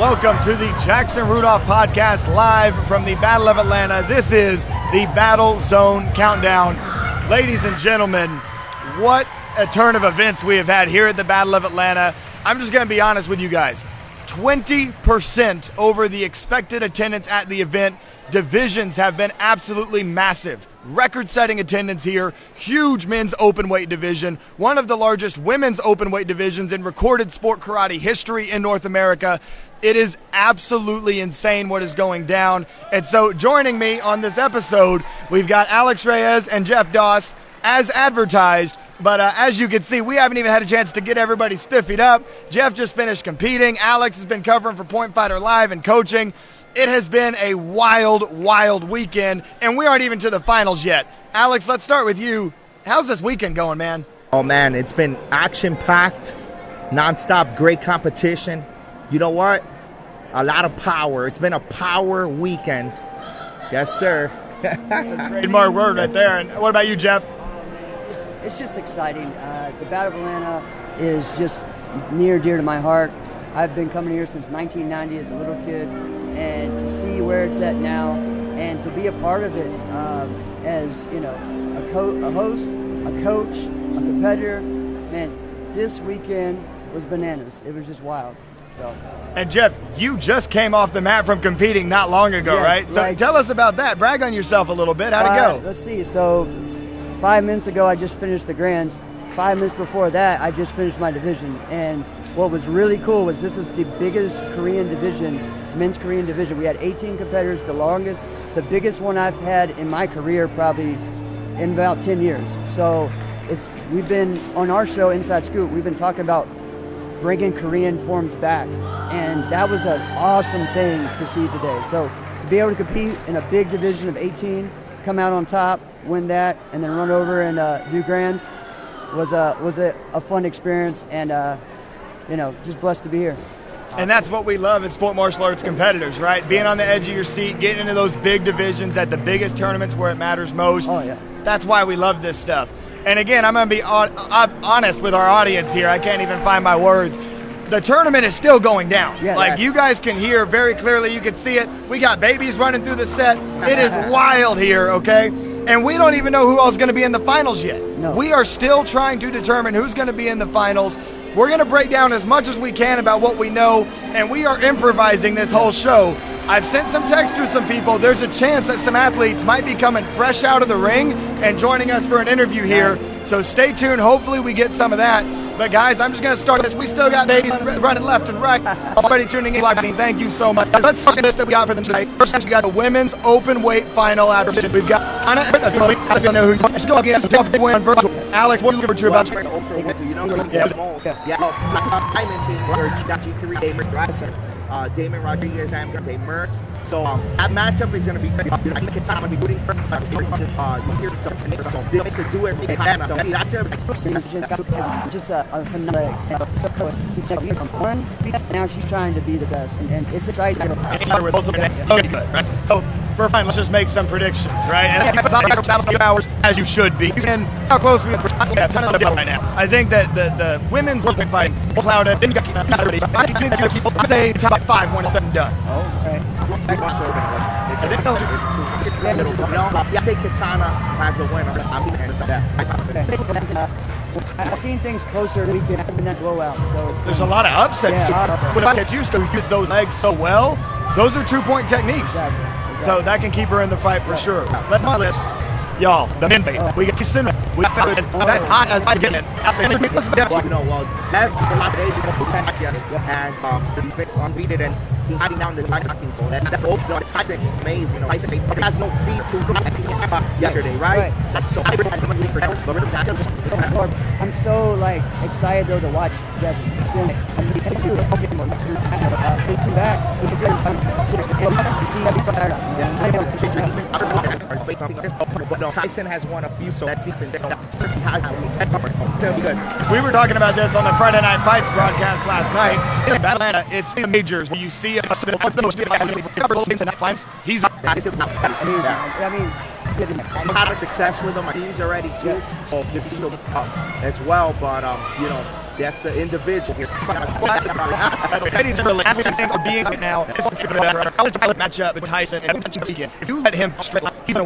Welcome to the Jackson Rudolph podcast live from the Battle of Atlanta. This is the Battle Zone Countdown. Ladies and gentlemen, what a turn of events we have had here at the Battle of Atlanta. I'm just going to be honest with you guys. 20% over the expected attendance at the event. Divisions have been absolutely massive. Record-setting attendance here, huge men's open weight division, one of the largest women's open weight divisions in recorded sport karate history in North America. It is absolutely insane what is going down. And so joining me on this episode, we've got Alex Reyes and Jeff Doss as advertised. But as you can see, we haven't even had a chance to get everybody spiffied up. Jeff just finished competing. Alex has been covering for Point Fighter Live and coaching. It has been a wild, wild weekend, and we aren't even to the finals yet. Alex, let's start with you. How's this weekend going, man? Oh, man, it's been action-packed, nonstop, great competition. You know what? A lot of power. It's been a power weekend. Yes, sir. Trademark word right there. And what about you, Jeff? It's just exciting. The Battle of Atlanta is just near dear to my heart. I've been coming here since 1990 as a little kid, and to see where it's at now and to be a part of it as, you know, a host, a coach, a competitor, man, this weekend was bananas. It was just wild. So. And Jeff, you just came off the mat from competing not long ago, yes, right? So tell us about that. Brag on yourself a little bit. How'd it go? Let's see. So 5 minutes ago, I just finished the Grands. 5 minutes before that, I just finished my division. And what was really cool was this is the biggest Korean division, men's Korean division. We had 18 competitors, the biggest one I've had in my career probably in about 10 years. So we've been, on our show, Inside Scoop, we've been talking about bringing Korean forms back. And that was an awesome thing to see today. So to be able to compete in a big division of 18, come out on top, win that, and then run over and do Grands was a fun experience, and you know, just blessed to be here. And that's what we love as sport martial arts competitors, right? Being on the edge of your seat, getting into those big divisions at the biggest tournaments where it matters most. Oh, yeah. That's why we love this stuff. And again, I'm going to be honest with our audience here. I can't even find my words. The tournament is still going down. Yeah, like, you guys can hear very clearly. You can see it. We got babies running through the set. It is wild here, okay? And we don't even know who else is going to be in the finals yet. No. We are still trying to determine who's going to be in the finals. We're going to break down as much as we can about what we know, and we are improvising this whole show. I've sent some text to some people. There's a chance that some athletes might be coming fresh out of the ring and joining us for an interview here. Nice. So stay tuned. Hopefully we get some of that. But guys, I'm just going to start this. We still got babies running left and right. Already tuning in live. Thank you so much. Let's start this that we got for them tonight. First, we got the women's open weight final after we've got Anna. I don't know who she's going against. Win virtual. Alex, what are you looking for about you? Diamond team where you got G3 Damon Damon Rodriguez and they merged. So that matchup is going to be good. I think I'm going to be rooting for to do it. That's just a phenomenal. Now she's trying to be the best, and it's exciting. Okay, good, right? So for fine, let's just make some predictions, right? And it's hours as you should be. And how close we are right now. I think that the women's world fighting cloud didn't get I say top 5 when it's said and done. Okay. I say Katana has a winner. I've seen things closer than we can in that blowout. So there's a lot of upsets too. But if I get used to use those legs so well, those are 2-point techniques. Exactly. So that can keep her in the fight for sure. Let's my list. Y'all, the men bait. We got Kissimmee. We got that's hot as I get it. You know, well, that's a lot of days and he's been unbeaten and he's hiding down the knocking. So that open Tyson amazing. You know, Tyson has no feet to yesterday, right? So I'm so like excited though to watch that. Tyson has won a few, so that's even good. We were talking about this on the Friday Night Fights broadcast last night. In Atlanta, it's the majors where you see it. He's I mean, I'm having success with him. My team's already too, so as well. But you know, That's the individual here. Ladies and gentlemen, things are being right now. Matchup with Tyson and if you let him straight line, he's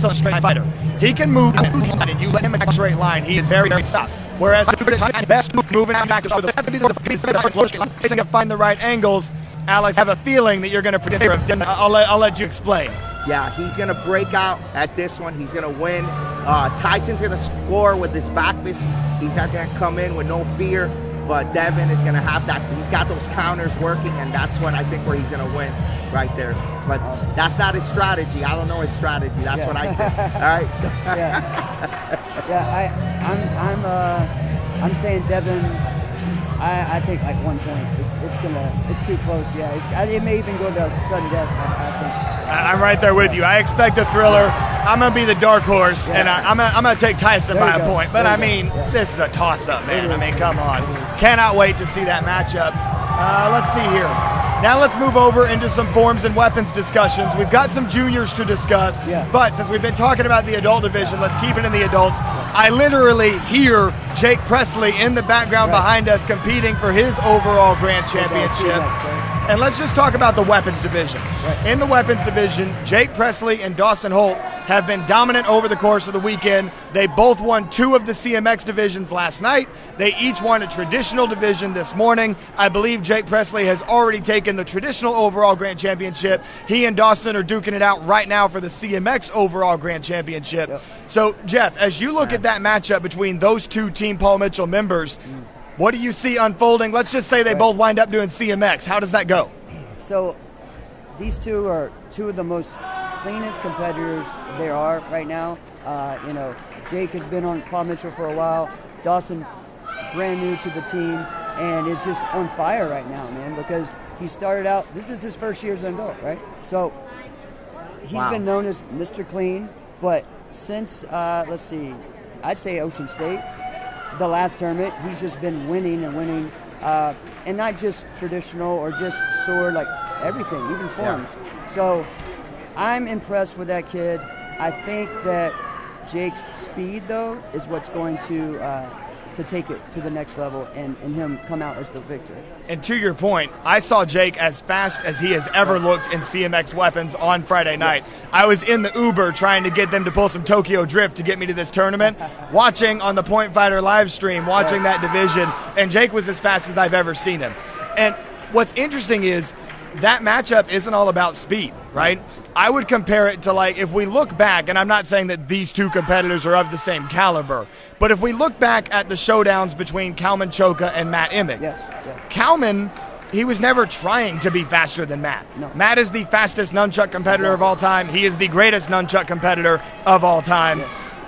a straight fighter. He can move and you let him in a straight line. He is very, very soft. Whereas the best moving attack is to find the right angles. Alex, I have a feeling that you're going to predict. I'll let you explain. Yeah, he's going to break out at this one. He's going to win. Tyson's going to score with his back fist. He's not going to come in with no fear. But Devin is going to have that. He's got those counters working, and that's what I think where he's going to win right there. But that's not his strategy. I don't know his strategy. That's what I think. All right. So. I'm saying Devin. I think like 1 point. It's too close. Yeah, it may even go to sudden death. I think. I'm right there with you. I expect a thriller. I'm gonna be the dark horse, and I'm gonna take Tyson by a point. But I mean, this is a toss-up, man. I mean, come on. Cannot wait to see that matchup. Let's see here. Now let's move over into some forms and weapons discussions. We've got some juniors to discuss, but since we've been talking about the adult division, let's keep it in the adults. I literally hear Jake Presley in the background behind us competing for his overall grand championship. And let's just talk about the weapons division. In the weapons division, Jake Presley and Dawson Holt have been dominant over the course of the weekend. They both won 2 of the CMX divisions last night. They each won a traditional division this morning. I believe Jake Presley has already taken the traditional overall grand championship. He and Dawson are duking it out right now for the CMX overall grand championship. So, Jeff, as you look at that matchup between those 2 Team Paul Mitchell members, what do you see unfolding? Let's just say they both wind up doing CMX. How does that go? So these 2 are 2 of the most cleanest competitors there are right now. Jake has been on Paul Mitchell for a while. Dawson, brand new to the team, and is just on fire right now, man, because he started out, this is his first year as an adult, right? So he's been known as Mr. Clean, but since, I'd say Ocean State, the last tournament, he's just been winning and winning, and not just traditional or just sword, like everything, even forms. So I'm impressed with that kid. I think that Jake's speed, though, is what's going to take it to the next level and him come out as the victor. And to your point, I saw Jake as fast as he has ever looked in CMX weapons on Friday night. I was in the Uber trying to get them to pull some Tokyo Drift to get me to this tournament, watching on the Point Fighter live stream, watching that division, and Jake was as fast as I've ever seen him. And what's interesting is that matchup isn't all about speed, right? I would compare it to, like, if we look back, and I'm not saying that these 2 competitors are of the same caliber, but if we look back at the showdowns between Kalman Choka and Matt Emick, Kalman, he was never trying to be faster than Matt. No. Matt is the fastest nunchuck competitor of all time. He is the greatest nunchuck competitor of all time.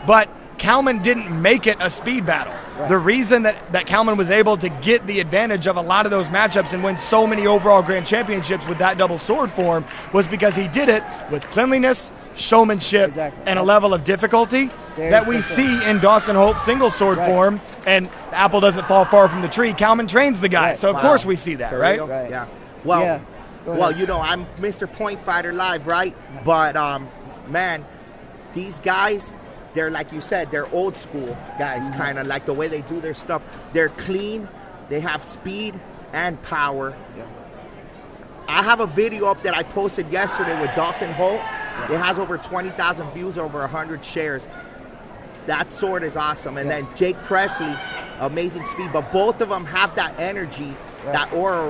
But Kalman didn't make it a speed battle. The reason that Kalman was able to get the advantage of a lot of those matchups and win so many overall grand championships with that double sword form was because he did it with cleanliness, showmanship, and a level of difficulty that we see in Dawson Holt's single sword form. And apple doesn't fall far from the tree. Kalman trains the guy. So, of course, we see that, right? Yeah. Well, I'm Mr. Point Fighter Live, right? But, man, these guys, they're, like you said, they're old school guys, kind of like the way they do their stuff. They're clean. They have speed and power. I have a video up that I posted yesterday with Dawson Holt. It has over 20,000 views, over 100 shares. That sword is awesome. And then Jake Presley, amazing speed. But both of them have that energy, that aura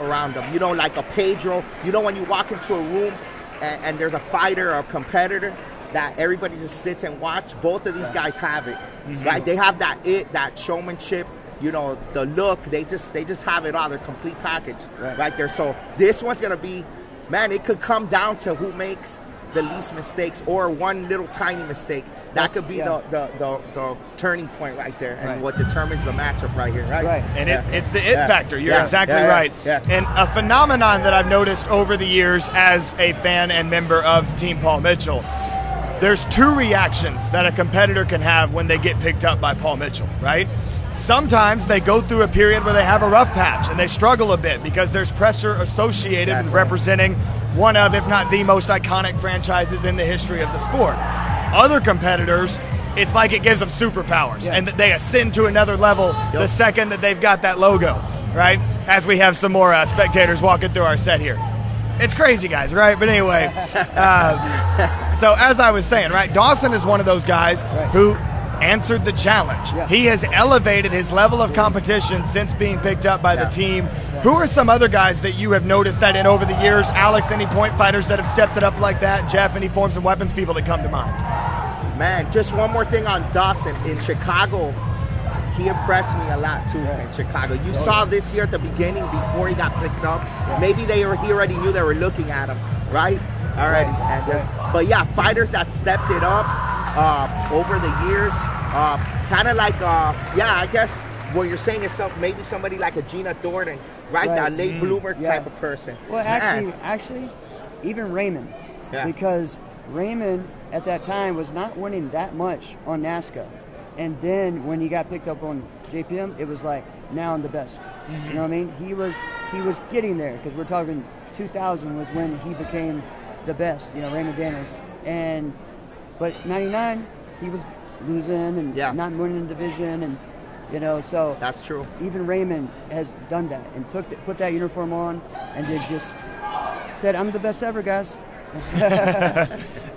around them. You know, like a Pedro. You know, when you walk into a room and there's a fighter or a competitor, that everybody just sits and watch. Both of these guys have it, right? They have that showmanship, you know, the look. They just have it all. They're complete package right there. So this one's gonna be, man, it could come down to who makes the least mistakes or one little tiny mistake. That could be the turning point right there, and what determines the matchup right here, right? And it's the it factor. You're exactly right. And a phenomenon that I've noticed over the years as a fan and member of Team Paul Mitchell, there's 2 reactions that a competitor can have when they get picked up by Paul Mitchell, right? Sometimes they go through a period where they have a rough patch and they struggle a bit because there's pressure associated with representing one of, if not the most iconic franchises in the history of the sport. Other competitors it's like it gives them superpowers, Yeah. and that they ascend to another level the second that they've got that logo, right? As we have some more spectators walking through our set here. It's crazy, guys, right? But anyway, so as I was saying, right, Dawson is one of those guys who answered the challenge. Yeah. He has elevated his level of competition since being picked up by the team. Who are some other guys that you have noticed that in over the years? Alex, any point fighters that have stepped it up like that? Jeff, any forms and weapons people that come to mind? Man, just one more thing on Dawson. In Chicago, he impressed me a lot too in Chicago. You saw this year at the beginning before he got picked up. Maybe he already knew they were looking at him, right? Already. And just, but yeah, fighters that stepped it up over the years, kind of like, I guess what you're saying is maybe somebody like a Gina Thornton, right? That late bloomer type of person. Well, actually, even Raymond, because Raymond at that time was not winning that much on NASCA. And then when he got picked up on JPM, it was like, now I'm the best. You know what I mean? He was getting there, because we're talking 2000 was when he became the best, Raymond Daniels. But 99, he was losing and not winning the division, and so that's true. Even Raymond has done that and put that uniform on and then just said, I'm the best ever, guys.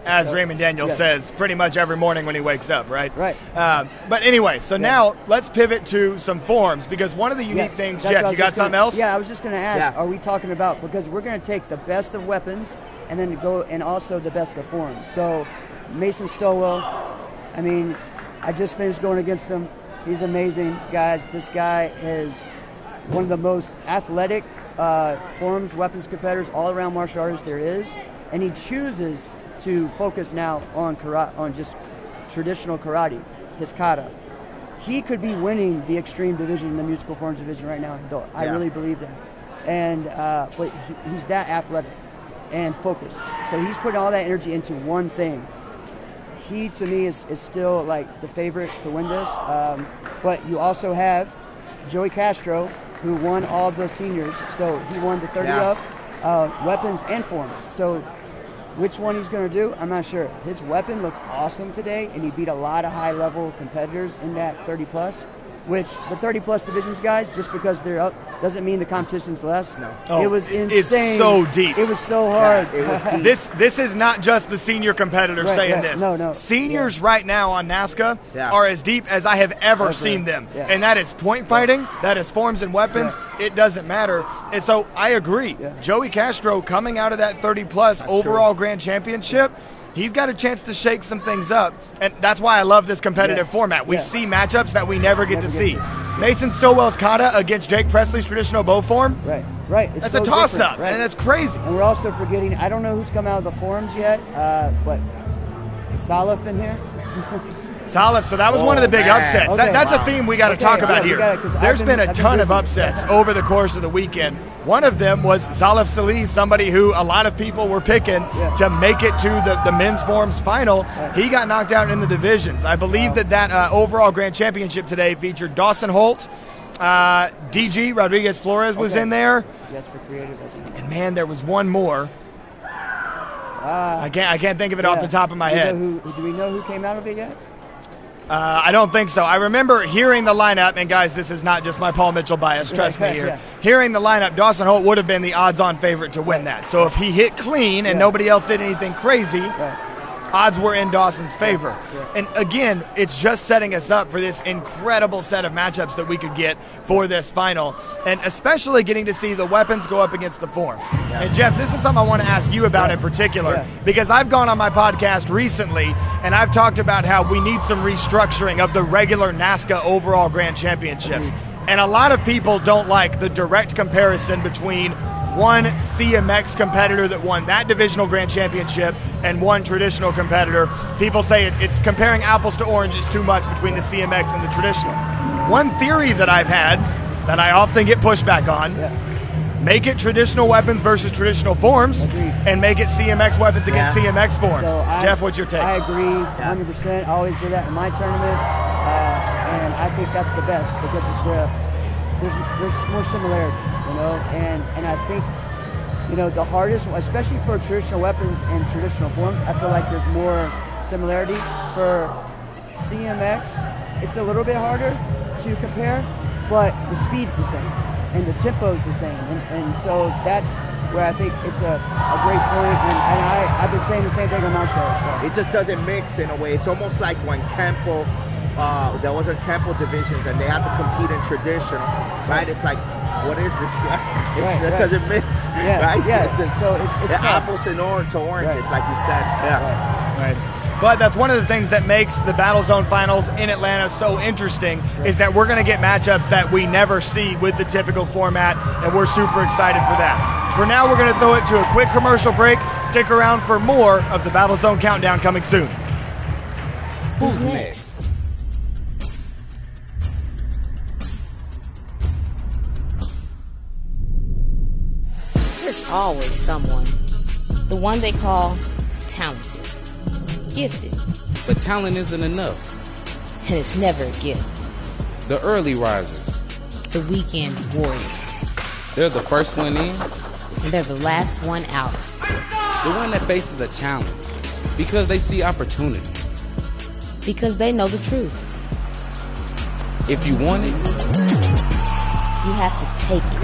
As Raymond Daniels says pretty much every morning when he wakes up, right? Right. But anyway, so now let's pivot to some forms, because one of the unique things, Jeff, you got something else? Yeah, I was just going to ask, are we talking about, because we're going to take the best of weapons and then go and also the best of forms. So Mason Stowell, I mean, I just finished going against him. He's amazing, guys. This guy is one of the most athletic forms, weapons competitors, all-around martial artists there is, and he chooses to focus now on karate, on just traditional karate, his kata. He could be winning the extreme division, the musical forms division right now. I really believe that. And but he's that athletic and focused. So he's putting all that energy into one thing. He, to me, is still like the favorite to win this. But you also have Joey Castro, who won all the seniors. So he won the 30 up, weapons and forms. So which one he's going to do, I'm not sure. His weapon looked awesome today, and he beat a lot of high-level competitors in that 30-plus, which the 30-plus divisions, guys, just because they're up, doesn't mean the competition's less. No. It was insane. It's so deep. It was so hard. It was deep. This is not just the senior competitors saying this. No. Seniors right now on NASCA are as deep as I have ever seen them. Yeah. And that is point fighting, that is forms and weapons. It doesn't matter. And so I agree. Joey Castro coming out of that 30-plus overall grand championship, he's got a chance to shake some things up, and that's why I love this competitive format. We see matchups that we never get to see. Mason Stowell's kata against Jake Presley's traditional bow form. Right. It's that's so a toss-up, different, and that's crazy. And we're also forgetting, I don't know who's come out of the forums yet, but is Salif in here? Salif, so that was one of the big upsets. Okay. That's a theme we got to talk about here. There's been a ton of upsets over the course of the weekend. One of them was Salif Salih, somebody who a lot of people were picking to make it to the men's forms final. He got knocked out in the divisions. I believe that overall grand championship today featured Dawson Holt, DG Rodriguez Flores was in there. Yes, for creative. And man, there was one more. I can't think of it off the top of my head. Do we know who came out of it yet? I don't think so. I remember hearing the lineup, and guys, this is not just my Paul Mitchell bias, trust me here. Hearing the lineup, Dawson Holt would have been the odds-on favorite to win that. So if he hit clean and nobody else did anything crazy, odds were in Dawson's favor. And again, it's just setting us up for this incredible set of matchups that we could get for this final, and especially getting to see the weapons go up against the forms. And Jeff, this is something I want to ask you about in particular, because I've gone on my podcast recently and I've talked about how we need some restructuring of the regular NASCA overall grand championships. And a lot of people don't like the direct comparison between one CMX competitor that won that divisional grand championship and one traditional competitor. People say it's comparing apples to oranges too much between the CMX and the traditional. One theory that I've had that I often get pushback on, make it traditional weapons versus traditional forms, and make it CMX weapons against CMX forms. So Jeff, what's your take? I agree 100%. I always do that in my tournament, and I think that's the best because there's more similarity, and I think, the hardest, especially for traditional weapons and traditional forms, I feel like there's more similarity. For CMX, it's a little bit harder to compare, but the speed's the same and the tempo's the same, and so that's where I think it's a great point, and I've been saying the same thing on my show. So. It just doesn't mix in a way. It's almost like when Kempo, there wasn't Kempo divisions and they had to compete in traditional, right? It's like, what is this? It doesn't mix, right? Yeah, so it's apples and oranges, like you said. Yeah. Right. But that's one of the things that makes the Battle Zone Finals in Atlanta so interesting is that we're going to get matchups that we never see with the typical format, and we're super excited for that. For now, we're going to throw it to a quick commercial break. Stick around for more of the Battle Zone Countdown coming soon. Who's next? There's always someone. The one they call talented. Gifted. But talent isn't enough. And it's never a gift. The early risers. The weekend warrior. They're the first one in. And they're the last one out. The one that faces a challenge. Because they see opportunity. Because they know the truth. If you want it, you have to take it.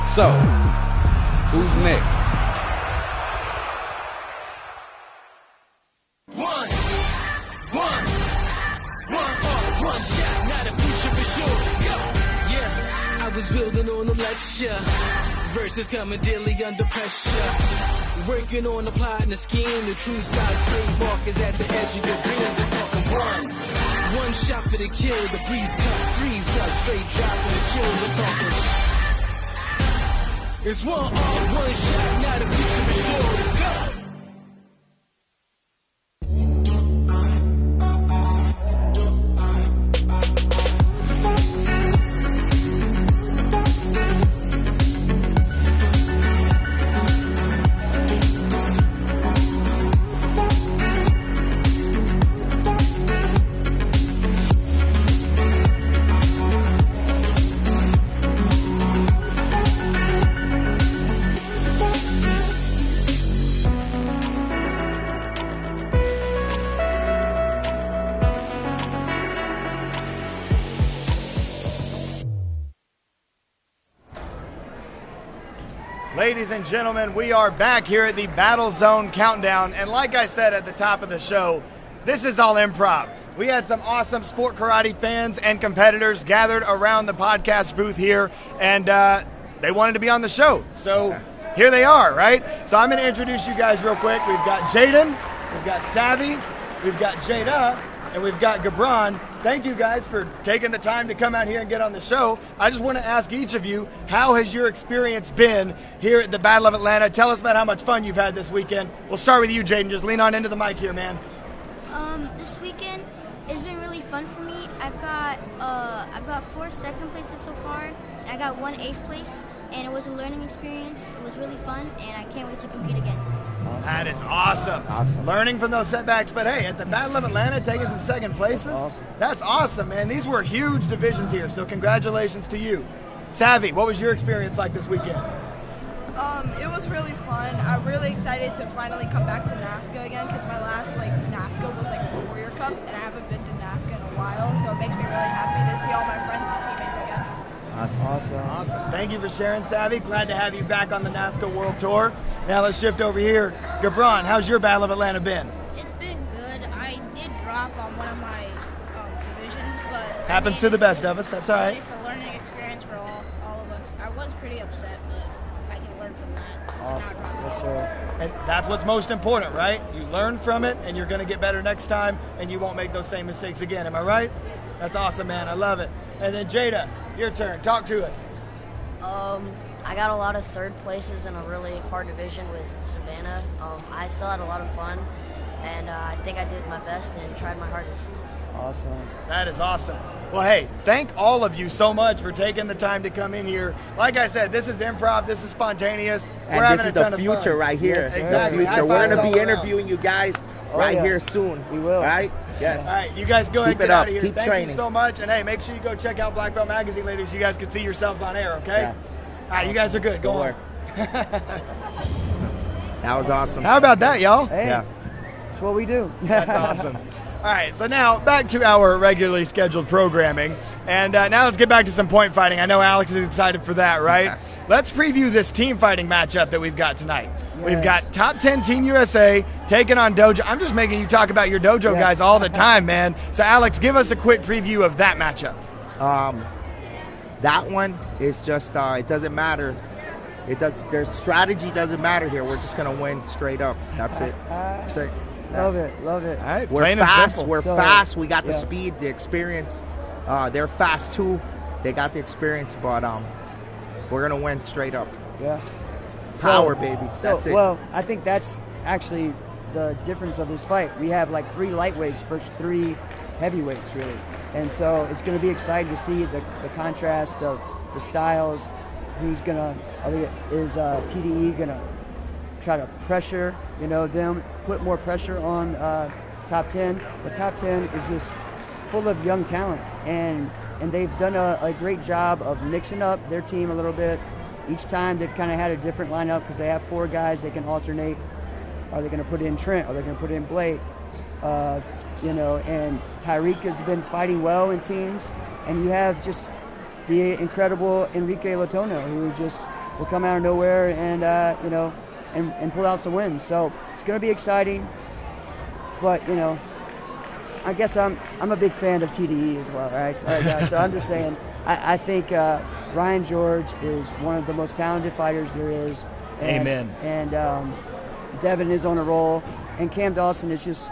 So, who's next? Was building on a lecture, verses coming daily under pressure. Working on applying the scheme, the true style trademark is at the edge of your dreams. I'm talking one shot for the kill, the breeze cut, freeze up, straight dropping the kills. I'm talking. It's one shot, now the future is yours. Go. Ladies and gentlemen, we are back here at the Battle Zone Countdown, and like I said at the top of the show, this is all improv. We had some awesome sport karate fans and competitors gathered around the podcast booth here, and they wanted to be on the show, so here they are, right? So I'm going to introduce you guys real quick. We've got Jaden, we've got Savvy, we've got Jada, and we've got Gabron. Thank you guys for taking the time to come out here and get on the show. I just want to ask each of you, how has your experience been here at the Battle of Atlanta? Tell us about how much fun you've had this weekend. We'll start with you, Jaden. Just lean on into the mic here, man. This weekend has been really fun for me. I've got 4 second places so far, and I got 1 8th place, and it was a learning experience. It was really fun, and I can't wait to compete again. Awesome. That is awesome. Learning from those setbacks, but hey, at the Battle of Atlanta, taking some second places, that's awesome, man. These were huge divisions here, so congratulations to you. Savvy, what was your experience like this weekend? It was really fun. I'm really excited to finally come back to NASCA again because my last NASCA was a Warrior Cup, and I haven't been to NASCA in a while, so it makes me really happy to see all my friends and teammates again. Awesome. Thank you for sharing, Savvy. Glad to have you back on the NASCA World Tour. Now let's shift over here. Gabron, how's your Battle of Atlanta been? It's been good. I did drop on one of my divisions, but happens to the best of us. That's all right. It's a learning experience for all of us. I was pretty upset, but I can learn from that. Awesome. Yes, sir. And that's what's most important, right? You learn from it, and you're going to get better next time, and you won't make those same mistakes again. Am I right? That's awesome, man. I love it. And then Jada, your turn. Talk to us. I got a lot of 3rd places in a really hard division with Savannah. I still had a lot of fun, and I think I did my best and tried my hardest. Awesome. That is awesome. Well, hey, thank all of you so much for taking the time to come in here. Like I said, this is improv. This is spontaneous. And we're having a ton this is of the future fun. right here. Yes, exactly. The future. We're going to be interviewing you guys right here soon. We will. Right? Yes. All right, you guys go ahead and Keep get it out up. of here. Keep Thank training. you so much. And hey, make sure you go check out Black Belt Magazine, ladies. You guys can see yourselves on air, okay? Yeah. All right, you guys are good. Go on. That was awesome. How about that, y'all? Hey, that's what we do. That's awesome. All All right, so now back to our regularly scheduled programming. And now let's get back to some point fighting. I know Alex is excited for that, right? Okay. Let's preview this team fighting matchup that we've got tonight. Yes. We've got Top 10 Team USA taking on Dojo. I'm just making you talk about your Dojo guys all the time, man. So, Alex, give us a quick preview of that matchup. That one is just, it doesn't matter. Their strategy doesn't matter here. We're just going to win straight up. That's it. That's it. Love it. All right, We're plain and fast. simple. We're fast. We got the speed, the experience. They're fast too. They got the experience, but we're gonna win straight up. Yeah. Power, baby. That's it. Well, I think that's actually the difference of this fight. We have like 3 lightweights versus 3 heavyweights, really, and so it's going to be exciting to see the contrast of the styles. Is TDE gonna try to pressure, them, put more pressure on Top 10. The Top 10 is just full of young talent, and they've done a great job of mixing up their team a little bit. Each time they've kind of had a different lineup because they have 4 guys they can alternate. Are they going to put in Trent? Are they going to put in Blake? And Tyreek has been fighting well in teams, and you have just the incredible Enrique Latono, who just will come out of nowhere and and pull out some wins. So it's going to be exciting. But I guess I'm a big fan of TDE as well, right? So I'm just saying, I think Ryan George is one of the most talented fighters there is. Amen. And Devin is on a roll, and Cam Dawson is just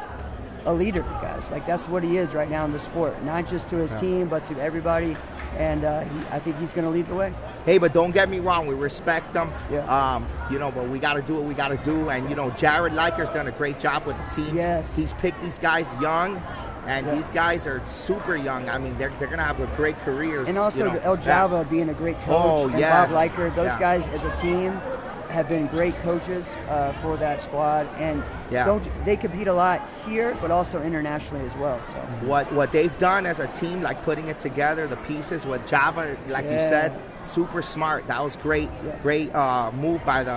a leader, guys. Like, that's what he is right now in the sport, not just to his team, but to everybody. And I think he's going to lead the way. Hey, but don't get me wrong. We respect them. Yeah. But we got to do what we got to do. And, Jared Liker's done a great job with the team. Yes. He's picked these guys young, and these guys are super young. I mean, they're going to have a great careers. And also El Java being a great coach, and yes. Bob Liker. Those guys as a team have been great coaches for that squad. And they compete a lot here, but also internationally as well. So what they've done as a team, like putting it together, the pieces with Java, like you said, super smart. That was great. Yeah. Great move by the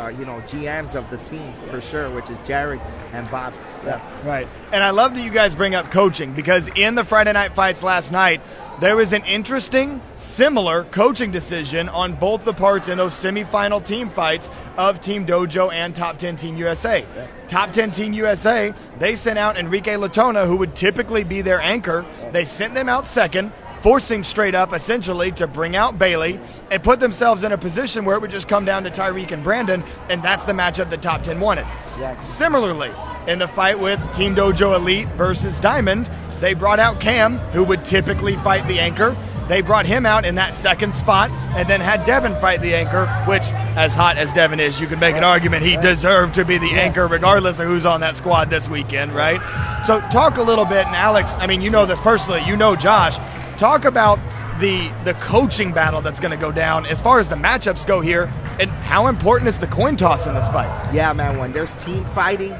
GMs of the team for sure, which is Jared and Bob. Yeah. Right. And I love that you guys bring up coaching, because in the Friday night fights last night, there was an interesting, similar coaching decision on both the parts in those semifinal team fights of Team Dojo and Top 10 Team USA. Yeah. Top 10 Team USA, they sent out Enrique Latona, who would typically be their anchor. They sent them out second, forcing straight up, essentially, to bring out Bailey and put themselves in a position where it would just come down to Tyreek and Brandon, and that's the matchup that Top 10 wanted. Exactly. Similarly, in the fight with Team Dojo Elite versus Diamond, they brought out Cam, who would typically fight the anchor. They brought him out in that second spot and then had Devin fight the anchor, which, as hot as Devin is, you can make an argument he deserved to be the anchor regardless of who's on that squad this weekend, right? So talk a little bit, and Alex, I mean, you know this personally, Josh, talk about the coaching battle that's going to go down as far as the matchups go here, and how important is the coin toss in this fight? Yeah, man, when there's team fighting,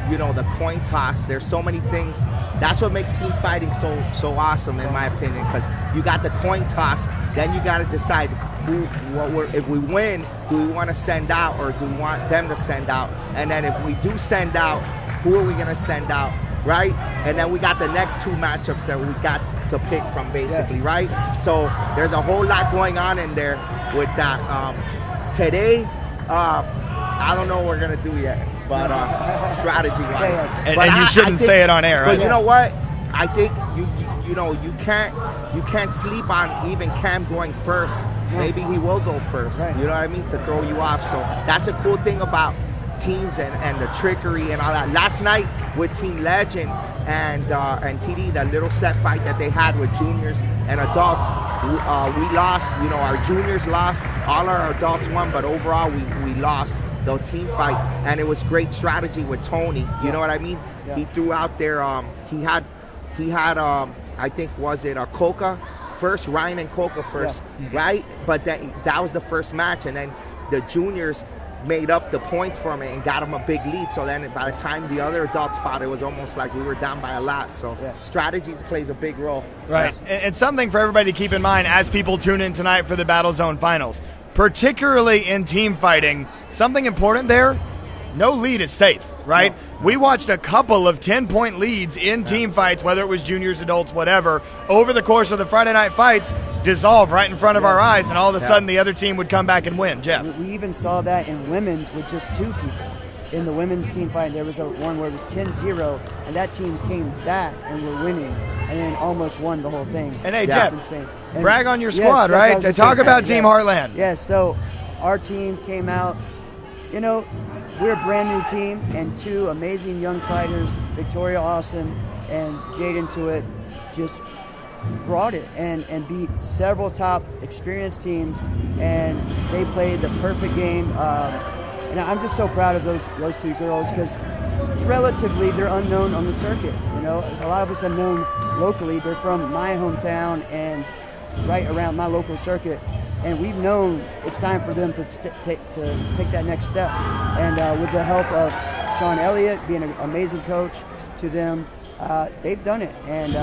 the coin toss, there's so many things. That's what makes team fighting so awesome, in my opinion, because you got the coin toss, then you got to decide if we win, do we want to send out or do we want them to send out? And then if we do send out, who are we going to send out, right? And then we got the next 2 matchups that we got to pick from, basically, right? So there's a whole lot going on in there with that. Today, I don't know what we're going to do yet. But strategy-wise, and you shouldn't say it on air. But you know what? I think you can't sleep on even Cam going first. Maybe he will go first. Right. You know what I mean? To throw you off. So that's a cool thing about teams and the trickery and all that. Last night with Team Legend and TD, that little set fight that they had with juniors and adults, we lost. Our juniors lost. All our adults won, but overall we lost the team fight, and it was great strategy with Tony. You know what I mean? Yeah. He threw out there. He had. I think was it Coca first, Ryan and Coca first, right? But that was the first match, and then the juniors made up the points for him and got him a big lead. So then by the time the other adults fought, it was almost like we were down by a lot. So strategies plays a big role. Right. And something for everybody to keep in mind as people tune in tonight for the Battle Zone Finals. Particularly in team fighting, something important there, no lead is safe. right? No. We watched a couple of 10-point leads in team fights, whether it was juniors, adults, whatever, over the course of the Friday night fights, dissolve right in front of our eyes, and all of a sudden the other team would come back and win. Jeff. We even saw that in women's with just 2 people. In the women's team fight, there was one where it was 10-0, and that team came back and were winning, and then almost won the whole thing. And hey, That's Jeff, insane. And brag on your squad, yes, right? To talk about Team Heartland. Yes, so our team came out, we're a brand new team, and 2 amazing young fighters, Victoria Austin and Jaden Tuitt, just brought it and beat several top experienced teams, and they played the perfect game. And I'm just so proud of those 2 girls because relatively they're unknown on the circuit. A lot of us are known locally. They're from my hometown and right around my local circuit, and we've known it's time for them to take that next step. And with the help of Sean Elliott being an amazing coach to them, they've done it. And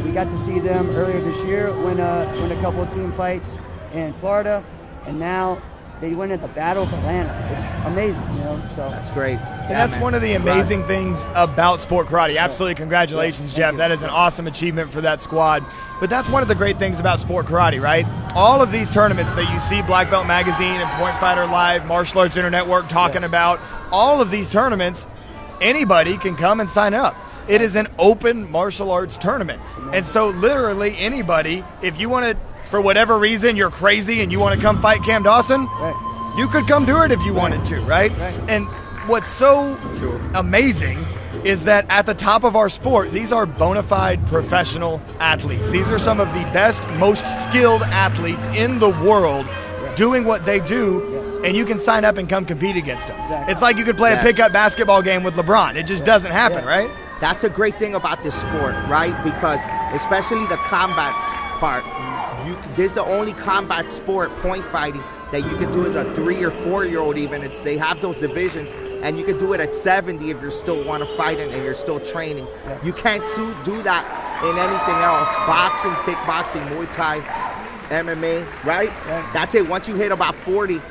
we got to see them earlier this year win a couple of team fights in Florida, and now they win at the Battle of Atlanta. It's amazing, So that's great. And that's one of the amazing things about sport karate. Absolutely, congratulations, Jeff. That is an awesome achievement for that squad. But that's one of the great things about sport karate, right? All of these tournaments that you see Black Belt Magazine and Point Fighter Live, Martial Arts InterNetwork talking about, all of these tournaments, anybody can come and sign up. It is an open martial arts tournament. And so literally anybody, if you want to, for whatever reason, you're crazy and you want to come fight Cam Dawson, you could come do it if you wanted to, right? And what's so amazing is that at the top of our sport, these are bona fide professional athletes. These are some of the best, most skilled athletes in the world doing what they do, and you can sign up and come compete against them. Exactly. It's like you could play a pickup basketball game with LeBron. It just doesn't happen, right? That's a great thing about this sport, right? Because especially the combat part, this is the only combat sport, point fighting, that you can do as a 3 or 4-year-old even. They have those divisions, and you can do it at 70 if you still want to fight and you're still training. You can't do that in anything else. Boxing, kickboxing, Muay Thai, MMA, right? That's it. Once you hit about 40,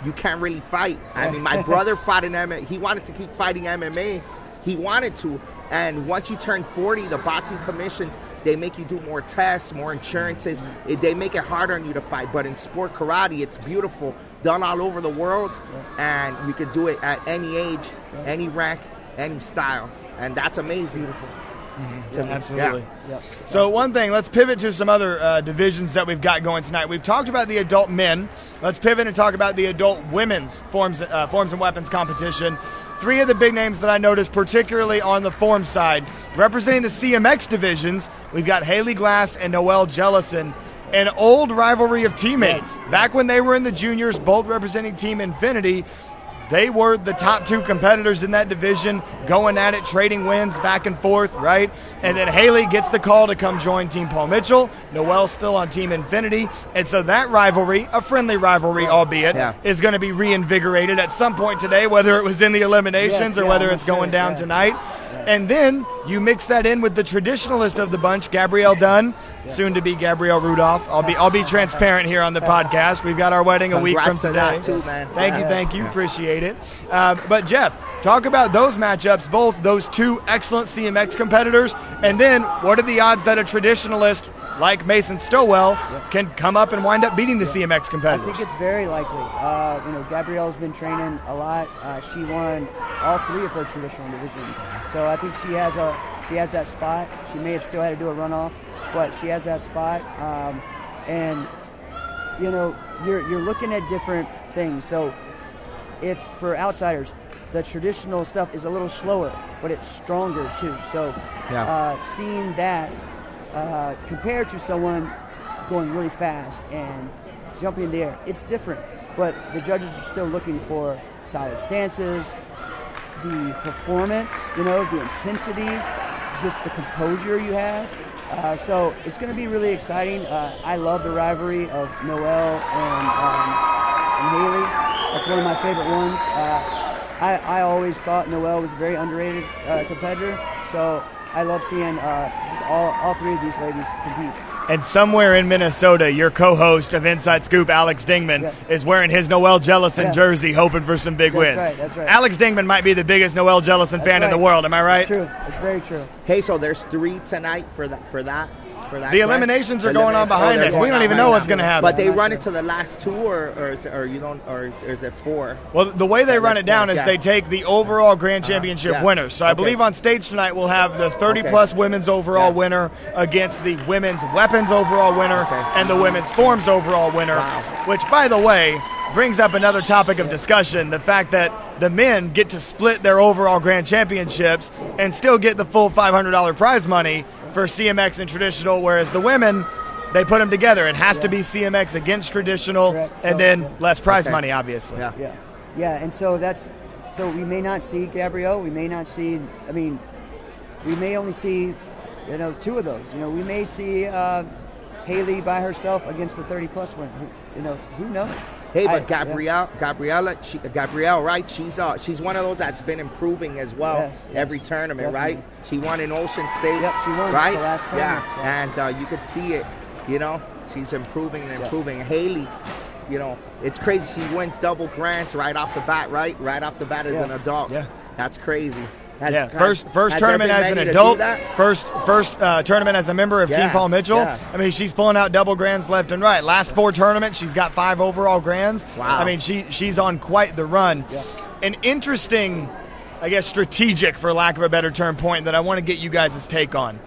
you can't really fight. I mean, my brother fought in MMA. He wanted to keep fighting MMA. He wanted to. And once you turn 40, the boxing commissions, they make you do more tests, more insurances. They make it harder on you to fight. But in sport karate, it's beautiful, done all over the world, and you can do it at any age, any rank, any style. And that's amazing. Beautiful. Absolutely. So one thing, let's pivot to some other divisions that we've got going tonight. We've talked about the adult men. Let's pivot and talk about the adult women's forms and weapons competition. 3 of the big names that I noticed, particularly on the form side, representing the CMX divisions, we've got Haley Glass and Noelle Jellison, an old rivalry of teammates. Back when they were in the juniors, both representing Team Infinity, they were the top 2 competitors in that division, going at it, trading wins back and forth, right? And then Haley gets the call to come join Team Paul Mitchell. Noelle's still on Team Infinity. And so that rivalry, a friendly rivalry albeit, is going to be reinvigorated at some point today, whether it was in the eliminations or whether it's going down tonight. And then you mix that in with the traditionalist of the bunch, Gabrielle Dunn, soon to be Gabrielle Rudolph. I'll be transparent here on the podcast. We've got our wedding a week from today. Too, man. Thank you. Appreciate it. But Jeff, talk about those matchups, both those 2 excellent CMX competitors, and then what are the odds that a traditionalist like Mason Stowell can come up and wind up beating the CMX competitors? I think it's very likely. Gabrielle's been training a lot. She won all 3 of her traditional divisions, so I think she has that spot. She may have still had to do a runoff, but she has that spot. And you're looking at different things. So if for outsiders, the traditional stuff is a little slower, but it's stronger too. So seeing that compared to someone going really fast and jumping in the air, it's different. But the judges are still looking for solid stances, the performance, the intensity, just the composure you have. So it's going to be really exciting. I love the rivalry of Noelle and Haley. That's one of my favorite ones. I always thought Noelle was a very underrated competitor. So I love seeing just all three of these ladies compete. And somewhere in Minnesota, your co-host of Inside Scoop, Alex Dingman, is wearing his Noelle Jellison jersey, hoping for some big wins. That's right. Alex Dingman might be the biggest Noelle Jellison fan in the world. Am I right? That's true. It's very true. Hey, so there's 3 tonight for that. The eliminations are going on behind us. We don't even know what's going to happen. But they run it to the last 2, or is it 4? Well, the way they run it down is they take the overall Grand Championship winners. So I believe on stage tonight we'll have the 30-plus women's overall winner against the women's weapons overall winner and the women's forms overall winner, which, by the way, brings up another topic of discussion, the fact that the men get to split their overall Grand Championships and still get the full $500 prize money for CMX and traditional, whereas the women, they put them together. It has to be CMX against traditional, and then less prize money, obviously. Yeah, and so we may not see Gabrielle. We may not see. I mean, we may only see, 2 of those. We may see Haley by herself against the 30-plus one. Who knows? Hey, but Gabrielle, right? She's one of those that's been improving as well every tournament, definitely. right? She won in Ocean State. Yep, she won right? the last tournament. And you could see it. She's improving and improving. Haley, it's crazy. She wins double grands right off the bat, right? Right off the bat as an adult. Yeah, that's crazy. First tournament as an adult, first tournament as a member of Team Paul Mitchell. I mean, she's pulling out double grands left and right. Last 4 tournaments, she's got 5 overall grands. Wow. I mean, she's on quite the run. An interesting, I guess, strategic, for lack of a better term, point that I want to get you guys' take on.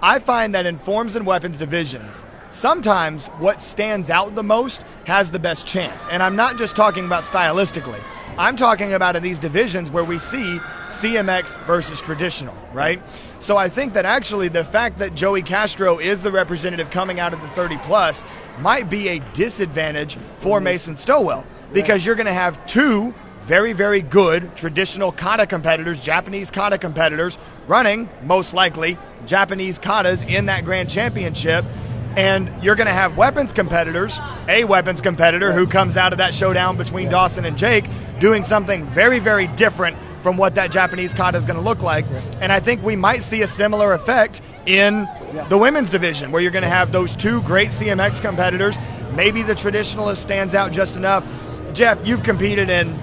I find that in forms and weapons divisions, sometimes what stands out the most has the best chance. And I'm not just talking about stylistically. I'm talking about in these divisions where we see CMX versus traditional, right? So I think that actually the fact that Joey Castro is the representative coming out of the 30-plus might be a disadvantage for Mason Stowell, because you're going to have 2 very, very good traditional kata competitors, Japanese kata competitors, running, most likely, Japanese katas in that Grand Championship. And you're going to have weapons competitors, a weapons competitor who comes out of that showdown between Dawson and Jake, doing something very, very different from what that Japanese kata is going to look like. And I think we might see a similar effect in the women's division, where you're going to have those 2 great CMX competitors. Maybe the traditionalist stands out just enough. Jeff, you've competed in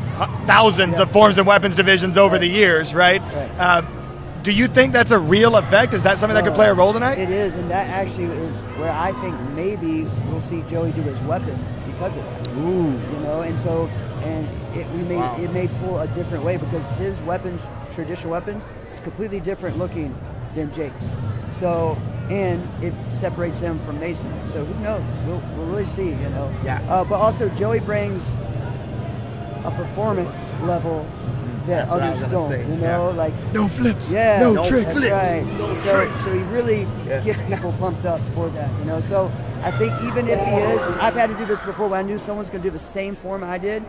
thousands of forms and weapons divisions over the years, right? Do you think that's a real effect? Is that something that could play a role tonight? It is, and that actually is where I think maybe we'll see Joey do his weapon because of it. Ooh. And so it may pull a different way, because his weapon's traditional weapon is completely different looking than Jake's. So, and it separates him from Mason. So who knows? We'll really see. But also Joey brings a performance level that others don't, like no flips, no tricks, right. no tricks. So he really gets people pumped up for that, So I think even if he is, I've had to do this before when I knew someone's going to do the same form I did,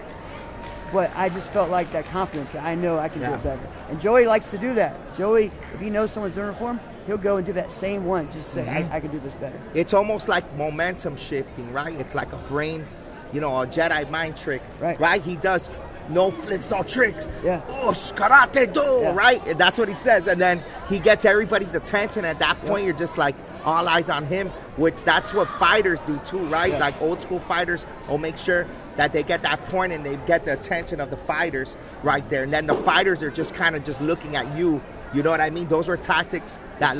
but I just felt like that confidence that I know I can do it better. And Joey likes to do that. Joey, if he knows someone's doing a form, he'll go and do that same one, just say, I can do this better. It's almost like momentum shifting, right? It's like a brain, a Jedi mind trick, right? He does no flips, no tricks. Oh, karate do, right? And that's what he says. And then he gets everybody's attention. At that point, you're just like all eyes on him, which that's what fighters do too, right? Like old school fighters will make sure that they get that point and they get the attention of the fighters right there. And then the fighters are just kind of just looking at you. You know what I mean? Those were tactics that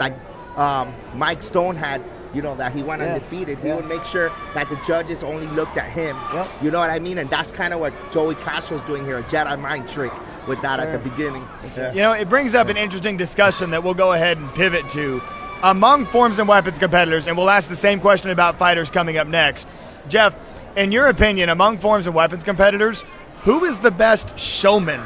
Mike Stone had, that he went undefeated. He would make sure that the judges only looked at him. You know what I mean? And that's kind of what Joey Castro's doing here, a Jedi mind trick with that at the beginning. It brings up an interesting discussion that we'll go ahead and pivot to. Among forms and weapons competitors, and we'll ask the same question about fighters coming up next. Jeff, in your opinion, among forms and weapons competitors, who is the best showman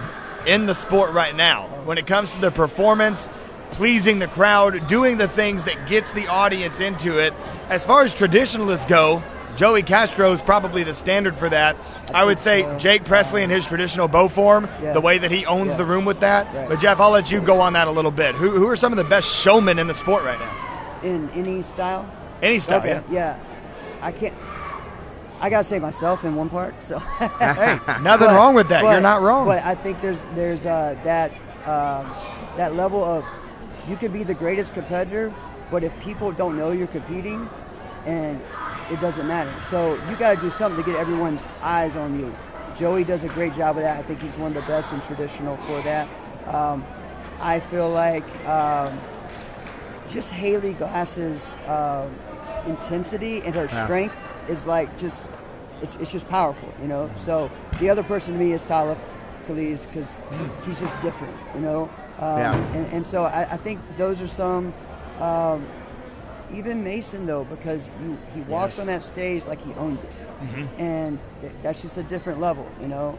in the sport right now when it comes to the performance, pleasing the crowd, doing the things that gets the audience into it? As far as traditionalists go, Joey Castro is probably the standard for that. I would say Jake Presley in his traditional bow form, the way that he owns the room with that. But Jeff, I'll let you go on that a little bit. Who are some of the best showmen in the sport right now? In any style? Any style, yeah. I gotta say myself in one part. So hey, nothing wrong with that. You're not wrong. But I think there's that level of you could be the greatest competitor, but if people don't know you're competing, and it doesn't matter. So you got to do something to get everyone's eyes on you. Joey does a great job of that. I think he's one of the best in traditional for that. I feel like just Haley Glass's intensity and her strength is like just it's just powerful, you know. So the other person to me is Salif Khalid because he's just different, you know. And so I think those are some. Even Mason though, because he walks on that stage like he owns it, and that's just a different level, you know.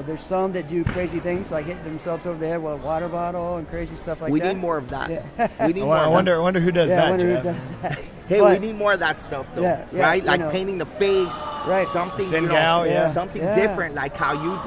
There's some that do crazy things like hit themselves over the head with a water bottle and crazy stuff like that. We need more of that. Yeah. We need more. I wonder who does that. I wonder Jeff. who does that. Hey, But- we need more of that stuff, though, Yeah, right? Like you know. painting the face, Right. something, Singal, something Yeah. different, like how you,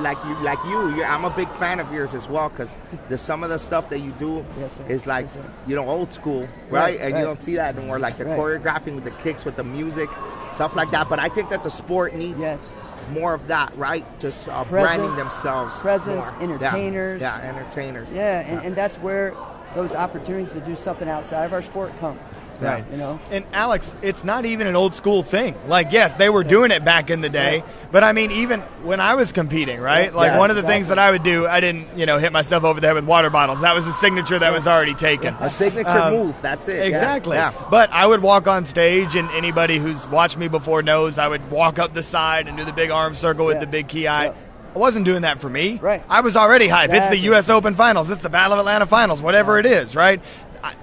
I'm a big fan of yours as well, because some of the stuff that you do Yes, sir. is like, Yes, sir. old school, Right, right? And right. you don't see that anymore, like the Right. choreographing with the kicks, with the music, stuff like that. But I think that the sport needs more of that, right? Just branding themselves. Presence, more. entertainers. Yeah, entertainers. Yeah, and that's where those opportunities to do something outside of our sport come. Right. You know? And Alex, it's not even an old school thing. Like, yes, they were doing it back in the day, but I mean, even when I was competing, right? Like, one of the things that I would do, I didn't, hit myself over the head with water bottles. That was a signature that was already taken. A signature move, that's it. Exactly. Yeah. But I would walk on stage, and anybody who's watched me before knows I would walk up the side and do the big arm circle with the big key eye. I wasn't doing that for me. Right. I was already hype. Exactly. It's the U.S. Open Finals. It's the Battle of Atlanta Finals, whatever it is, right?